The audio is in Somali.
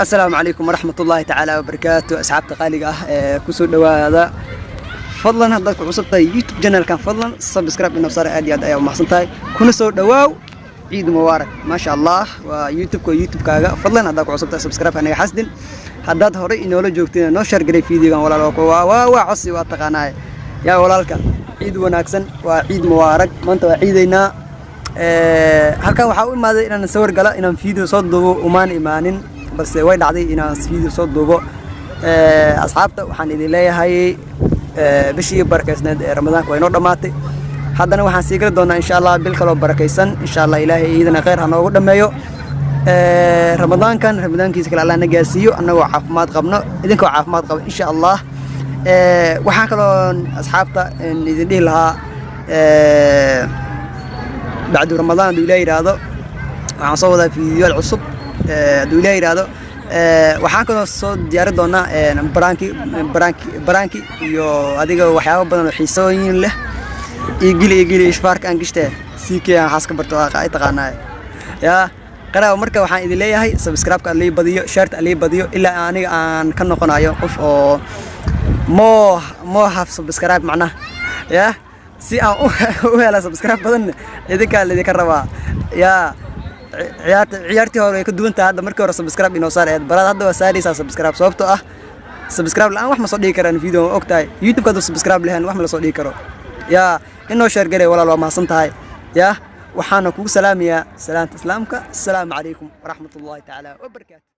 السلام عليكم ورحمة الله تعالى وبركاته. أصحاب تقاليق كسر دوا هذا فضلا هذاك عصبتي يوتيوب channel كان فضلا سبسكرايب إنه صار عادي هذا أيوة محسنتاي كنا صور دوا عيد مبارك ما شاء الله ويوتيوب كاجا فضلا هذاك عصبتي سبسكرايب أنا حسدن هذا هوري إنه لو جوكتين نشر قري فيديو كان ولا لوكو وعصي واتقناي يا ولالك عيد وناكسن وعيد مبارك ما أنت عيدنا halkan waxa u imaaday inaan sawir galo inaan video soo duubo umaan imaanin balse way dhacday inaan video soo duubo asxaabta waxaan idin leeyahay bishii barakaysnayd ee Ramadaanka way noo dhamaatay haddana waxaan sii gali doonaa insha Allah bil kale oo barakaysan insha Allah Ilaahay idina khayr ha noogu dhameeyo Ramadaankiisa kale Allah na gaarsiiyo annagoo caafimaad qabno idinkoo caafimaad qaba insha Allah waxaan kaloo asxaabta idin dhihi lahaa بعد رمضان دو إلهي رادو وعن صودا فيديو العصب دو إلهي رادو waxaan kaloo soo diyaar doonaa baraanki iyo adiga waxyaabo badan oo xiisooyin leh igili ishfaarka aan gishtaa siikeen xaska barto ay taqaanaa ya qaraabo marka waxaan idin leeyahay subscribe-ka ali badiyo share ali badiyo ilaa aniga aan ka noqonayo qof oo mo have subscribe macna ya si aan u hela subscribe badan idinka rabaa ya ciyaartii hore ka duwan tahay hadda markii hore subscribe inoo saareed barad hadda waa saaraysa subscribe sababtoo ah subscribe la'aan wax ma soo dhigi karaan video ogtahay youtube ka subscribe lahayn wax ma la soo dhigi karo ya inoo share garay walaal waa mahadsan tahay ya waxaana kugu salaamayaa salaanta islaamka assalaamu calaykum waraxmatullaahi tacaala wa barakaatuh